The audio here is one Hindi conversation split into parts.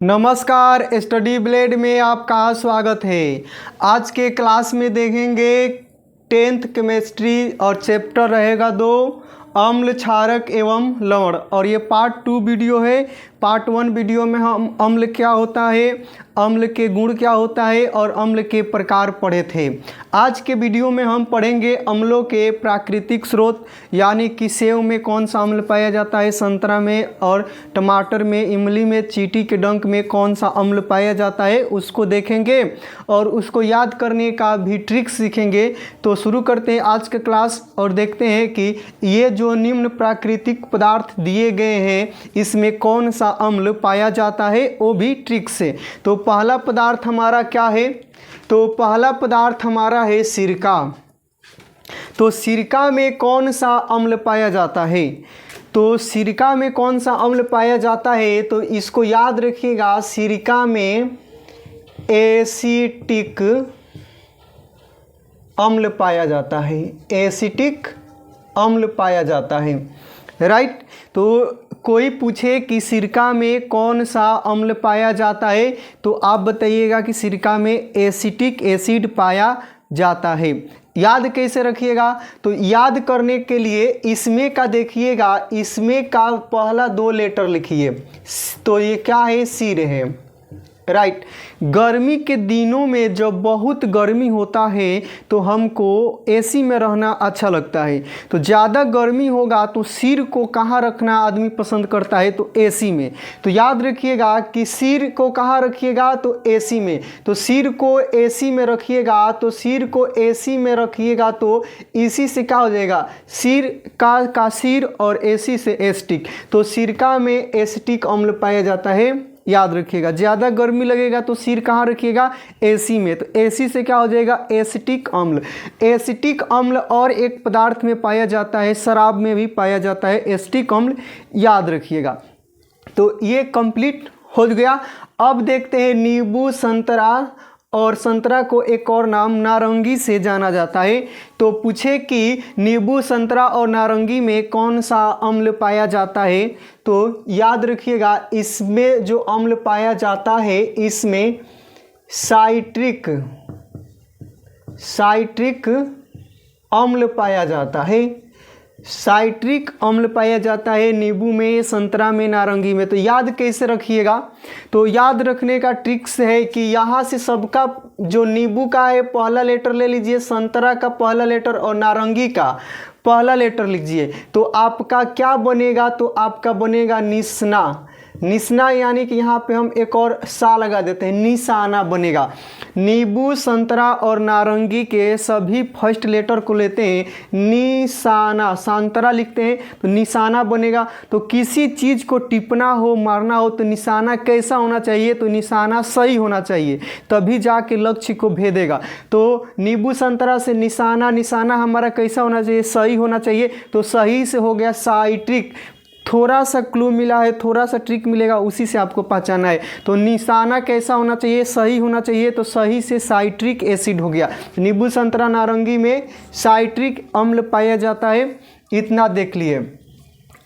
नमस्कार, स्टडी ब्लेड में आपका स्वागत है। आज के क्लास में देखेंगे 10th केमिस्ट्री और चैप्टर रहेगा 2 अम्ल क्षारक एवं लवण। और ये पार्ट 2 वीडियो है। पार्ट 1 वीडियो में हम अम्ल क्या होता है, अम्ल के गुण क्या होता है और अम्ल के प्रकार पढ़े थे। आज के वीडियो में हम पढ़ेंगे अम्लों के प्राकृतिक स्रोत, यानी कि सेव में कौन सा अम्ल पाया जाता है, संतरा में और टमाटर में, इमली में, चींटी के डंक में कौन सा अम्ल पाया जाता है, उसको देखेंगे और उसको याद करने का भी ट्रिक्स सीखेंगे। तो शुरू करते हैं आज का क्लास और देखते हैं कि ये जो निम्न प्राकृतिक पदार्थ दिए गए हैं इसमें कौन सा अम्ल पाया जाता है, वो भी ट्रिक्स से। तो पहला पदार्थ हमारा क्या है? तो पहला पदार्थ हमारा है सिरका। तो सिरका में कौन सा अम्ल पाया जाता है? तो सिरका में कौन सा अम्ल पाया जाता है? तो इसको याद रखिएगा, सिरका में एसिटिक अम्ल पाया जाता है। एसिटिक अम्ल पाया जाता है, राइट। तो कोई पूछे कि सिरका में कौन सा अम्ल पाया जाता है तो आप बताइएगा कि सिरका में एसिटिक एसिड पाया जाता है। याद कैसे रखिएगा? तो याद करने के लिए इसमें का देखिएगा, इसमें का पहला 2 लेटर लिखिए। तो ये क्या है? सिर है, राइट। गर्मी के दिनों में जब बहुत गर्मी होता है तो हमको एसी में रहना अच्छा लगता है। तो ज़्यादा गर्मी होगा तो सिर को कहाँ रखना आदमी पसंद करता है? तो एसी में। तो याद रखिएगा कि सिर को कहाँ रखिएगा? तो एसी में। तो सिर को एसी में रखिएगा, तो सिर को एसी में रखिएगा तो इसी से क्या हो जाएगा? सिर का सिर और एसी से एसिटिक। तो सिरका में एसिटिक अम्ल पाया जाता है, याद रखिएगा। ज़्यादा गर्मी लगेगा तो सिर कहाँ रखिएगा? एसी में। तो एसी से क्या हो जाएगा? एसिटिक अम्ल। एसिटिक अम्ल और एक पदार्थ में पाया जाता है, शराब में भी पाया जाता है एसिटिक अम्ल, याद रखिएगा। तो ये कंप्लीट हो गया। अब देखते हैं नींबू, संतरा, और संतरा को एक और नाम नारंगी से जाना जाता है। तो पूछे कि नींबू, संतरा और नारंगी में कौन सा अम्ल पाया जाता है? तो याद रखिएगा, इसमें जो अम्ल पाया जाता है इसमें साइट्रिक अम्ल पाया जाता है। साइट्रिक अम्ल पाया जाता है नींबू में, संतरा में, नारंगी में। तो याद कैसे रखिएगा? तो याद रखने का ट्रिक्स है कि यहाँ से सबका, जो नींबू का है पहला लेटर ले लीजिए, संतरा का पहला लेटर और नारंगी का पहला लेटर लीजिए। तो आपका क्या बनेगा? तो आपका बनेगा निस्ना। निस्ना यानी कि यहाँ पे हम एक और सा लगा देते हैं, निशाना बनेगा। नींबू, संतरा और नारंगी के सभी फर्स्ट लेटर को लेते हैं निशाना, संतरा लिखते हैं तो निशाना बनेगा। तो किसी चीज़ को टिपना हो, मारना हो तो निशाना कैसा होना चाहिए? तो निशाना सही होना चाहिए, तभी जाके लक्ष्य को भेदेगा। तो नींबू, संतरा से निशाना हमारा कैसा होना चाहिए? सही होना चाहिए। तो सही से हो गया साइट्रिक। थोड़ा सा क्लू मिला है, थोड़ा सा ट्रिक मिलेगा, उसी से आपको पहचाना है। तो निशाना कैसा होना चाहिए? सही होना चाहिए। तो सही से साइट्रिक एसिड हो गया। नींबू, संतरा, नारंगी में साइट्रिक अम्ल पाया जाता है, इतना देख लिए।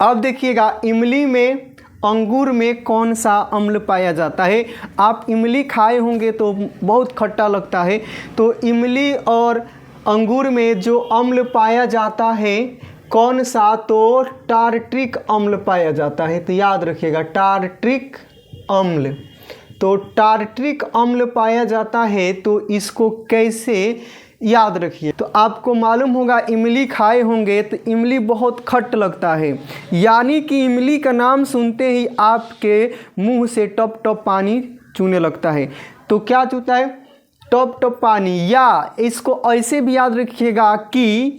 अब देखिएगा इमली में, अंगूर में कौन सा अम्ल पाया जाता है? आप इमली खाए होंगे तो बहुत खट्टा लगता है। तो इमली और अंगूर में जो अम्ल पाया जाता है कौन सा? तो टार्ट्रिक अम्ल पाया जाता है। तो याद रखिएगा, टार्ट्रिक अम्ल। तो टार्ट्रिक अम्ल पाया जाता है। तो इसको कैसे याद रखिए? तो आपको मालूम होगा, इमली खाए होंगे तो इमली बहुत खट्ट लगता है, यानी कि इमली का नाम सुनते ही आपके मुंह से टप टप पानी चूने लगता है। तो क्या चूता है? टप टप पानी। या इसको ऐसे भी याद रखिएगा कि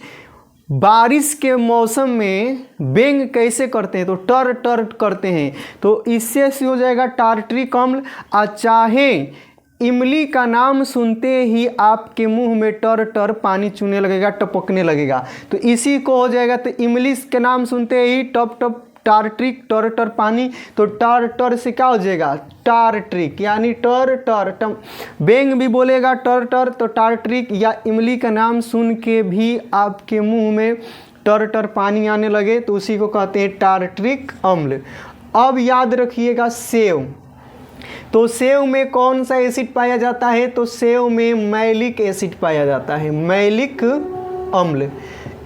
बारिश के मौसम में बेंग कैसे करते हैं? तो टर टर करते हैं। तो इससे हो जाएगा टार्ट्रिक अम्ल। चाहे इमली का नाम सुनते ही आपके मुंह में टर टर पानी चूने लगेगा, टपकने लगेगा, तो इसी को हो जाएगा। तो इमली के नाम सुनते ही टप टप, टार्ट्रिक, टर टर पानी। तो टर टर से क्या हो जाएगा? टार्ट्रिक, यानी टर टर। बेंग भी बोलेगा टर टर, तो टार्ट्रिक। या इमली का नाम सुन के भी आपके मुंह में टर टर पानी आने लगे तो उसी को कहते हैं टार्ट्रिक अम्ल। अब याद रखिएगा सेव। तो सेव में कौन सा एसिड पाया जाता है? तो सेव में मैलिक एसिड पाया जाता है, मैलिक अम्ल।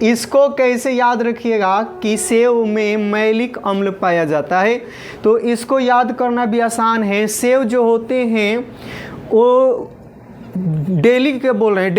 इसको कैसे याद रखिएगा कि सेव में मैलिक अम्ल पाया जाता है? तो इसको याद करना भी आसान है। सेव जो होते हैं वो डेली के बोल रहे हैं,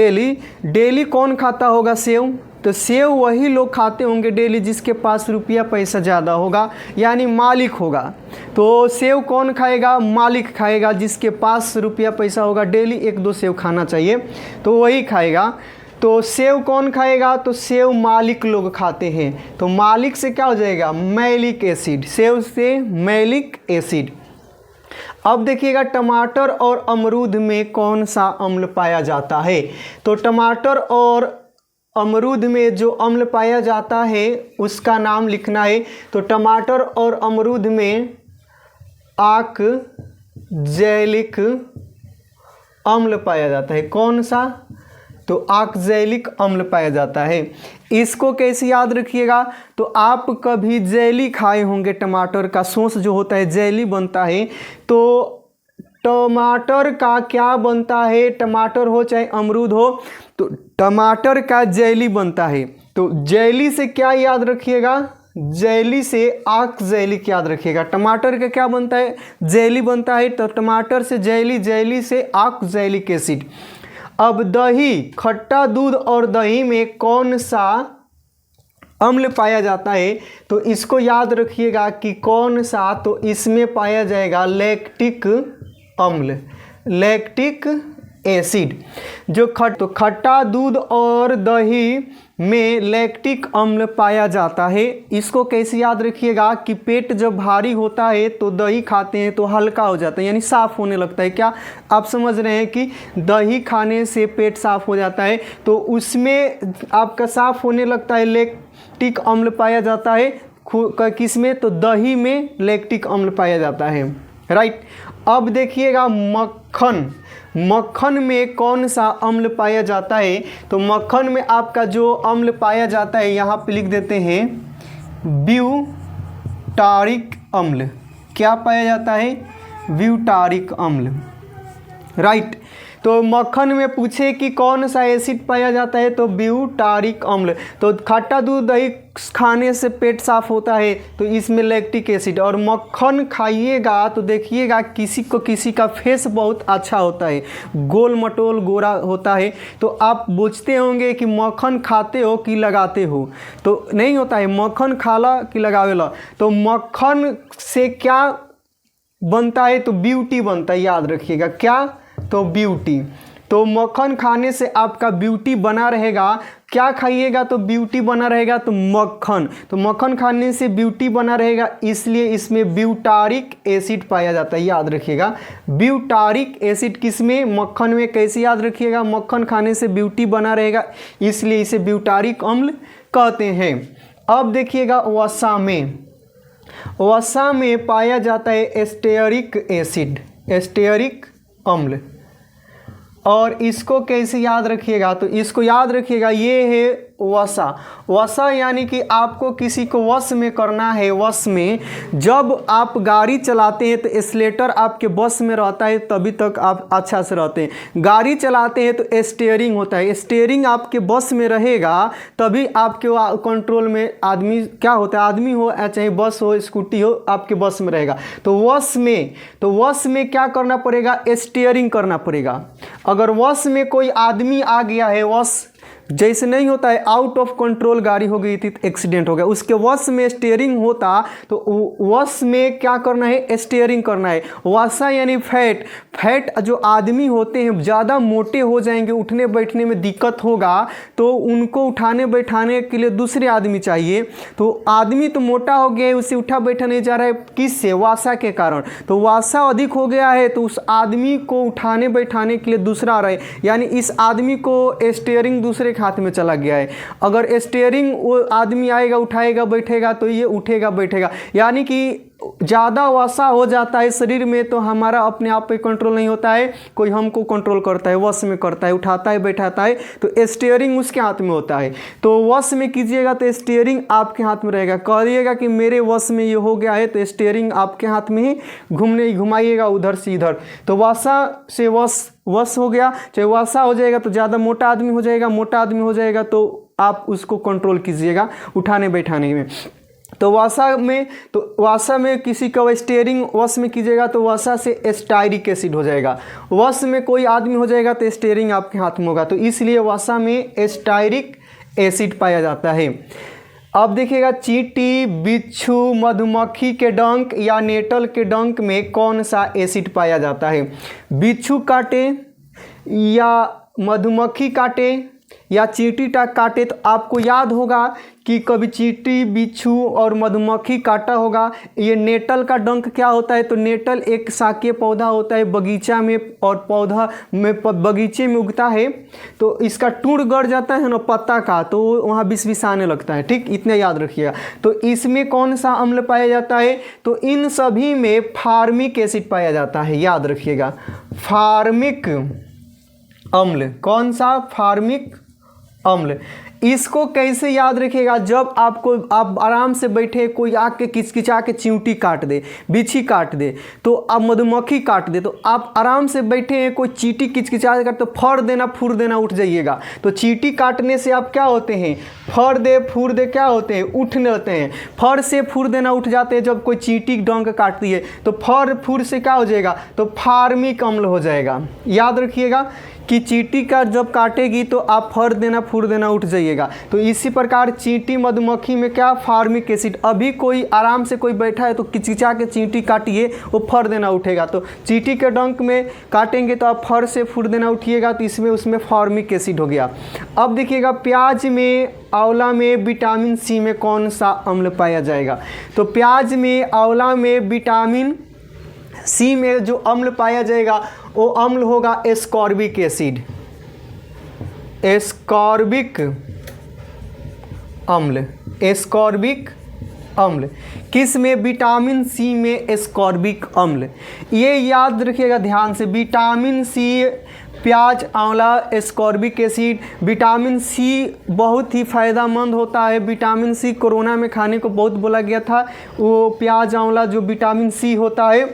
डेली कौन खाता होगा सेव? तो सेव वही लोग खाते होंगे डेली जिसके पास रुपया पैसा ज़्यादा होगा, यानी मालिक होगा। तो सेव कौन खाएगा? मालिक खाएगा, जिसके पास रुपया पैसा होगा, डेली 1-2 सेव खाना चाहिए तो वही खाएगा। तो सेव कौन खाएगा? तो सेव मालिक लोग खाते हैं। तो मालिक से क्या हो जाएगा? मैलिक एसिड, सेव से मैलिक एसिड। अब देखिएगा टमाटर और अमरूद में कौन सा अम्ल पाया जाता है? तो टमाटर और अमरूद में जो अम्ल पाया जाता है उसका नाम लिखना है। तो टमाटर और अमरूद में ऑक्ज़ैलिक अम्ल पाया जाता है। कौन सा? तो ऑक्ज़ैलिक अम्ल पाया जाता है। इसको कैसे याद रखिएगा? तो आप कभी जेली खाए होंगे, टमाटर का सॉस जो होता है जेली बनता है। तो टमाटर का क्या बनता है? टमाटर हो चाहे अमरूद हो, तो टमाटर का जेली बनता है। तो जेली से क्या याद रखिएगा? जेली से ऑक्ज़ैलिक याद रखिएगा। टमाटर का क्या बनता है? जेली बनता है। तो टमाटर से जेली, जेली से ऑक्ज़ैलिक एसिड। अब दही, खट्टा दूध और दही में कौन सा अम्ल पाया जाता है? तो इसको याद रखिएगा कि कौन सा? तो इसमें पाया जाएगा लैक्टिक अम्ल, लैक्टिक एसिड। जो खट्टा दूध और दही में लैक्टिक अम्ल पाया जाता है। इसको कैसे याद रखिएगा कि पेट जब भारी होता है तो दही खाते हैं तो हल्का हो जाता है, यानी साफ़ होने लगता है। क्या आप समझ रहे हैं कि दही खाने से पेट साफ़ हो जाता है? तो उसमें आपका साफ़ होने लगता है, लैक्टिक अम्ल पाया जाता है। किस में? तो दही में लैक्टिक अम्ल पाया जाता है, राइट। अब देखिएगा मक्खन, मक्खन में कौन सा अम्ल पाया जाता है? तो मक्खन में आपका जो अम्ल पाया जाता है यहाँ पे लिख देते हैं ब्यूटारिक अम्ल। क्या पाया जाता है? ब्यूटारिक अम्ल, राइट। तो मक्खन में पूछे कि कौन सा एसिड पाया जाता है? तो ब्यूटारिक अम्ल। तो खट्टा दूध दही खाने से पेट साफ होता है तो इसमें लैक्टिक एसिड। और मक्खन खाइएगा तो देखिएगा किसी का फेस बहुत अच्छा होता है, गोल मटोल गोरा होता है। तो आप पूछते होंगे कि मक्खन खाते हो कि लगाते हो? तो नहीं होता है, मक्खन खाला कि लगावेला। तो मक्खन से क्या बनता है? तो ब्यूटी बनता है, याद रखिएगा। क्या? तो ब्यूटी। तो मक्खन खाने से आपका ब्यूटी बना रहेगा। क्या खाइएगा तो ब्यूटी बना रहेगा? तो मक्खन। तो मक्खन खाने से ब्यूटी बना रहेगा, इसलिए इसमें ब्यूटारिक एसिड पाया जाता है, याद रखिएगा। ब्यूटारिक एसिड किस में? मक्खन में। कैसे याद रखिएगा? मक्खन खाने से ब्यूटी बना रहेगा, इसलिए इसे ब्यूटारिक अम्ल कहते हैं। अब देखिएगा वसा में, वसा में पाया जाता है एस्टेरिक एसिड, एस्टेरिक अम्ल। और इसको कैसे याद रखिएगा? तो इसको याद रखिएगा, ये है वसा। वसा यानी कि आपको किसी को वश में करना है। वश में जब आप गाड़ी चलाते हैं तो एक्सीलेटर आपके बस में रहता है, तभी तक आप अच्छा से रहते हैं। गाड़ी चलाते हैं तो स्टीयरिंग होता है, स्टीयरिंग आपके बस में रहेगा तभी आपके कंट्रोल में आदमी क्या होता है, आदमी हो चाहे बस हो स्कूटी हो, आपके बस में रहेगा। तो वश में क्या करना पड़ेगा? स्टीयरिंग करना पड़ेगा। अगर वश में कोई आदमी आ गया है, वश जैसे नहीं होता है आउट ऑफ कंट्रोल गाड़ी हो गई थी तो एक्सीडेंट हो गया, उसके वश में स्टीयरिंग होता तो वश में क्या करना है? स्टीयरिंग करना है। वसा यानी फैट। फैट जो आदमी होते हैं ज़्यादा मोटे हो जाएंगे, उठने बैठने में दिक्कत होगा तो उनको उठाने बैठाने के लिए दूसरे आदमी चाहिए। तो आदमी तो मोटा हो गया है, उसे उठा बैठा नहीं जा रहा है, किससे? वसा के कारण। तो वसा अधिक हो गया है तो उस आदमी को उठाने बैठाने के लिए दूसरा आ रहा है, यानी इस आदमी को स्टीयरिंग दूसरे हाथ में चला गया है। अगर स्टीयरिंग वो आदमी आएगा उठाएगा बैठेगा तो ये उठेगा बैठेगा, यानी कि ज़्यादा वसा हो जाता है शरीर में तो हमारा अपने आप पे कंट्रोल नहीं होता है, कोई हमको कंट्रोल करता है, वश में करता है, उठाता है, बैठाता है, तो स्टीयरिंग उसके हाथ में होता है। तो वश में कीजिएगा तो स्टीयरिंग आपके हाथ में रहेगा। कहिएगा कि मेरे वश में ये हो गया है तो स्टीयरिंग आपके हाथ में ही घुमाइएगा उधर से इधर। तो वसा से वश हो गया, चाहे वसा हो जाएगा तो ज़्यादा मोटा आदमी हो जाएगा, मोटा आदमी हो जाएगा तो आप उसको कंट्रोल कीजिएगा उठाने बैठाने में। तो वसा में किसी का स्टीयरिंग वश में कीजिएगा तो वसा से स्टायरिक एसिड हो जाएगा। वश में कोई आदमी हो जाएगा तो स्टीयरिंग आपके हाथ में होगा, तो इसलिए वसा में स्टायरिक एसिड पाया जाता है। अब देखिएगा, चींटी, बिच्छू, मधुमक्खी के डंक या नेटल के डंक में कौन सा एसिड पाया जाता है? बिच्छू काटे या मधुमक्खी काटे या चींटी काटे, तो आपको याद होगा कि कभी चींटी, बिच्छू और मधुमक्खी काटा होगा। ये नेटल का डंक क्या होता है? तो नेटल एक शाकीय पौधा होता है बगीचा में, और पौधा में बगीचे में उगता है, तो इसका टूट गड़ जाता है ना पत्ता का, तो वहाँ विष आने लगता है। ठीक, इतना याद रखिएगा। तो इसमें कौन सा अम्ल पाया जाता है? तो इन सभी में फार्मिक एसिड पाया जाता है, याद रखिएगा। फार्मिक अम्ल, कौन सा? फार्मिक अम्ल। इसको कैसे याद रखिएगा? जब आप आराम से बैठे, कोई आके किचकिचा के चींटी काट दे, बिच्छी काट दे, तो आप मधुमक्खी काट दे, तो आप आराम से बैठे हैं, कोई चींटी किचकिचा कर तो फर देना उठ जाइएगा। तो चींटी काटने से आप क्या होते हैं? फर दे क्या होते हैं? उठने लगते हैं। फर से फुर देना उठ जाते हैं जब कोई चींटी डंक काटती है, तो फुर से क्या हो जाएगा? तो फार्मिक अम्ल हो जाएगा। याद रखिएगा कि चींटी का जब काटेगी तो आप फर देना उठ जाइएगा। तो इसी प्रकार चींटी, मधुमक्खी में क्या? Formic acid. अभी कोई आराम से कोई बैठा है तो किचकिचा के चींटी काटिए, वो फर देना उठेगा। तो चींटी के डंक में काटेंगे तो आप फर से फुर देना उठिएगा, तो इसमें उसमें फार्मिक एसिड हो गया। अब देखिएगा, प्याज में, आंवला में, विटामिन सी में कौन सा अम्ल पाया जाएगा? तो प्याज में, आंवला में, विटामिन सी में जो अम्ल पाया जाएगा वो अम्ल होगा एस्कॉर्बिक एसिड। एस्कॉर्बिक अम्ल, एस्कॉर्बिक अम्ल। किस में? विटामिन सी में एस्कॉर्बिक अम्ल। ये याद रखिएगा ध्यान से, विटामिन सी, प्याज, आंवला, एस्कॉर्बिक एसिड। विटामिन सी बहुत ही फ़ायदेमंद होता है। विटामिन सी कोरोना में खाने को बहुत बोला गया था, वो प्याज, आंवला जो विटामिन सी होता है।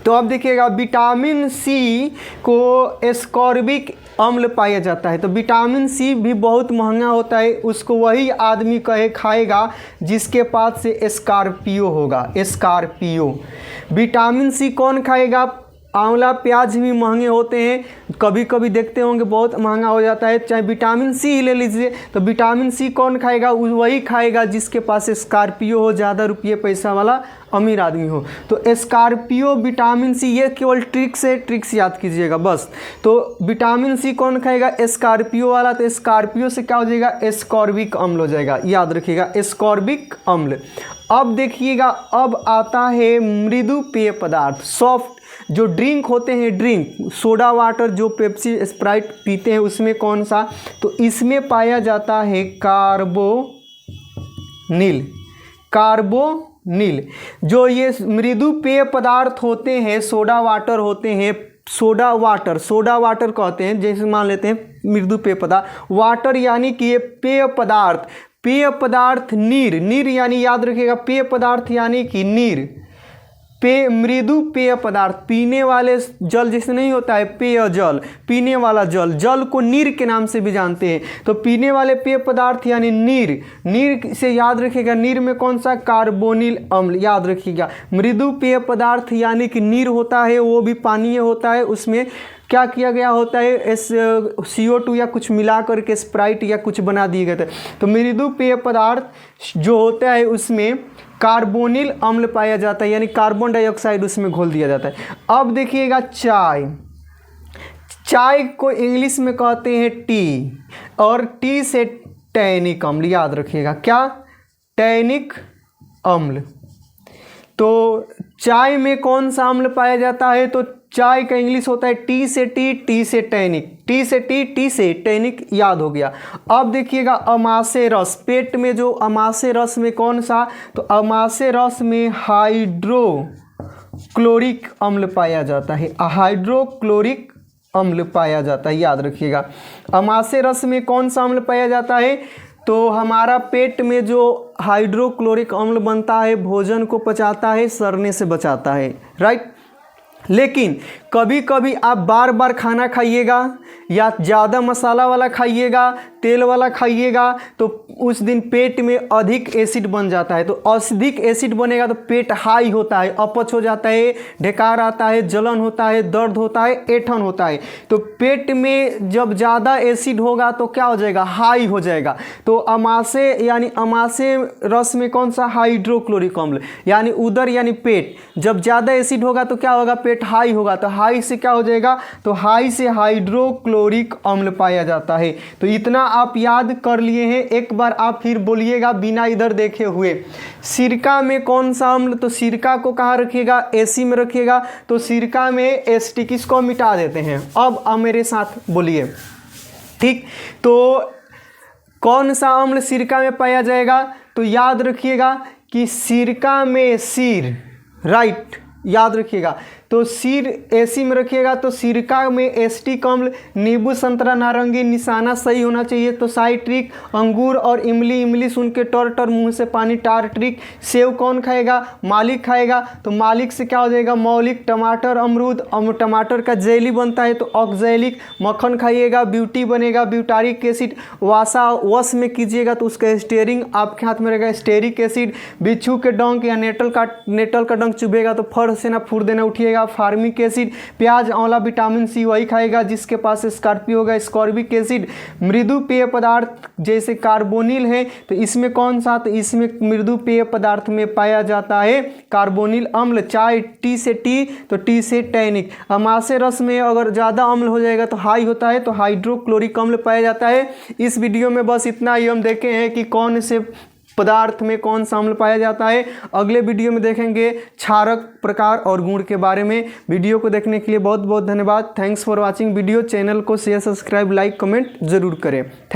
तो अब देखिएगा, विटामिन सी को एस्कॉर्बिक अम्ल पाया जाता है। तो विटामिन सी भी बहुत महंगा होता है, उसको वही आदमी खाएगा जिसके पास से स्कॉर्पियो होगा। स्कॉर्पियो। विटामिन सी कौन खाएगा? आंवला, प्याज भी महंगे होते हैं, कभी कभी देखते होंगे बहुत महंगा हो जाता है। चाहे विटामिन सी ही ले लीजिए, तो विटामिन सी कौन खाएगा? वही खाएगा जिसके पास स्कॉर्पियो हो, ज़्यादा रुपये पैसा वाला अमीर आदमी हो। तो स्कॉर्पियो, विटामिन सी, ये केवल ट्रिक्स याद कीजिएगा बस। तो विटामिन सी कौन खाएगा? स्कॉर्पियो वाला। तो स्कॉर्पियो से क्या हो जाएगा? एस्कॉर्बिक अम्ल हो जाएगा। याद रखिएगा, एस्कॉर्बिक अम्ल। अब देखिएगा, अब आता है मृदु पेय पदार्थ, सॉफ्ट जो ड्रिंक होते हैं, ड्रिंक, सोडा वाटर जो पेप्सी, स्प्राइट पीते हैं, उसमें कौन सा? तो इसमें पाया जाता है कार्बोनिल। कार्बोनिल। जो ये मृदु पेय पदार्थ होते हैं, सोडा वाटर होते हैं, सोडा वाटर कहते हैं, जैसे मान लेते हैं मृदु पेय पदार्थ, वाटर यानी कि ये पेय पदार्थ, नीर यानी याद रखिएगा, पेय पदार्थ यानी कि नीर। मृदु पेय पदार्थ, पीने वाले जल जैसे नहीं होता है पेय जल, पीने वाला जल को नीर के नाम से भी जानते हैं। तो पीने वाले पेय पदार्थ यानी नीर से याद रखिएगा, नीर में कौन सा? कार्बोनिल अम्ल। याद रखिएगा, मृदु पेय पदार्थ यानी कि नीर होता है, वो भी पानीय होता है, उसमें क्या किया गया होता है? CO2 या कुछ मिला करके स्प्राइट या कुछ बना दिए गए थे। तो मृदु पेय पदार्थ जो होता है उसमें कार्बोनिल अम्ल पाया जाता है, यानी कार्बन डाइऑक्साइड उसमें घोल दिया जाता है। अब देखिएगा, चाय को इंग्लिश में कहते हैं टी, और टी से टैनिक अम्ल। याद रखिएगा, क्या? टैनिक अम्ल। तो चाय में कौन सा अम्ल पाया जाता है? तो चाय का इंग्लिश होता है टी से टी, टी से टैनिक, टी से टी, टी से टैनिक, याद हो गया। अब देखिएगा अमाशय रस, पेट में जो अमाशय रस में कौन सा? तो अमाशय रस में हाइड्रोक्लोरिक अम्ल पाया जाता है, हाइड्रोक्लोरिक अम्ल पाया जाता है, याद रखिएगा। अमाशय रस में कौन सा अम्ल पाया जाता है? तो हमारा पेट में जो हाइड्रोक्लोरिक अम्ल बनता है भोजन को पचाता है, सड़ने से बचाता है, राइट। लेकिन कभी कभी आप बार बार खाना खाइएगा या ज़्यादा मसाला वाला खाइएगा, तेल वाला खाइएगा, तो उस दिन पेट में अधिक एसिड बन जाता है। तो अधिक एसिड बनेगा तो पेट हाई होता है, अपच हो जाता है, ढेकार आता है, जलन होता है, दर्द होता है, ऐंठन होता है। तो पेट में जब ज़्यादा एसिड होगा तो क्या हो जाएगा? हाई हो जाएगा। तो अमाशय यानी अमाशय रस में कौन सा? हाइड्रोक्लोरिक अम्ल, यानी उदर यानी पेट, जब ज़्यादा एसिड होगा तो क्या होगा? पेट हाई होगा। तो हाई से क्या हो जाएगा? तो हाई से हाइड्रोक्लोरिक अम्ल पाया जाता है। तो इतना आप याद कर लिए हैं। एक बार आप फिर बोलिएगा बिना इधर देखे हुए। सिरका में कौन सा अम्ल? तो सिरका को कहाँ रखिएगा? एसी में रखिएगा। तो सिरका में एसिटिक, इसको मिटा देते हैं। अब आप मेरे साथ बोलिए, ठीक। तो कौन सा अम्ल सिरका में पाया जाएगा? तो याद रखिएगा कि सिरका में सिर, राइट, याद रखिएगा। तो सिर एसी में रखिएगा। तो सिरका में एसिटिक अम्ल, नींबू, संतरा, नारंगी, निशाना सही होना चाहिए। तो साइट्रिक, अंगूर और इमली, इमली सुन के टर टर मुंह से पानी, टार्ट्रिक। सेव कौन खाएगा? मालिक खाएगा। तो मालिक से क्या हो जाएगा? मौलिक। टमाटर, अमरूद, टमाटर का जेली बनता है तो ऑक्जेलिक। मक्खन खाइएगा, ब्यूटी बनेगा, ब्यूटारिक एसिड। वासा वश में कीजिएगा तो उसका स्टेयरिंग आपके हाथ में रहेगा, स्टेरिक एसिड। बिच्छू के डंक या नेटल का डंक चुभेगा तो फर से ना फूर देना उठिएगा, फार्मिक एसिड। प्याज, आंवला, विटामिन सी वही खाएगा जिसके पास स्कॉर्पियो होगा, स्कॉर्बिक एसिड। मृदु पेय पदार्थ जैसे कार्बोनिल है तो इसमें कौन सा? तो इसमें मृदु पेय पदार्थ में पाया जाता है कार्बोनिल अम्ल। चाय टी से टी, तो टी से टैनिक। अमाशय रस में अगर ज़्यादा अम्ल हो जाएगा तो हाई होता है, तो हाइड्रोक्लोरिक अम्ल पाया जाता है। इस वीडियो में बस इतना ही हम देखे हैं कि कौन से पदार्थ में कौन सा अम्ल पाया जाता है। अगले वीडियो में देखेंगे क्षारक प्रकार और गुण के बारे में। वीडियो को देखने के लिए बहुत बहुत धन्यवाद। Thanks for watching video. Channel को शेयर, सब्सक्राइब, लाइक, कमेंट जरूर करें। थैंक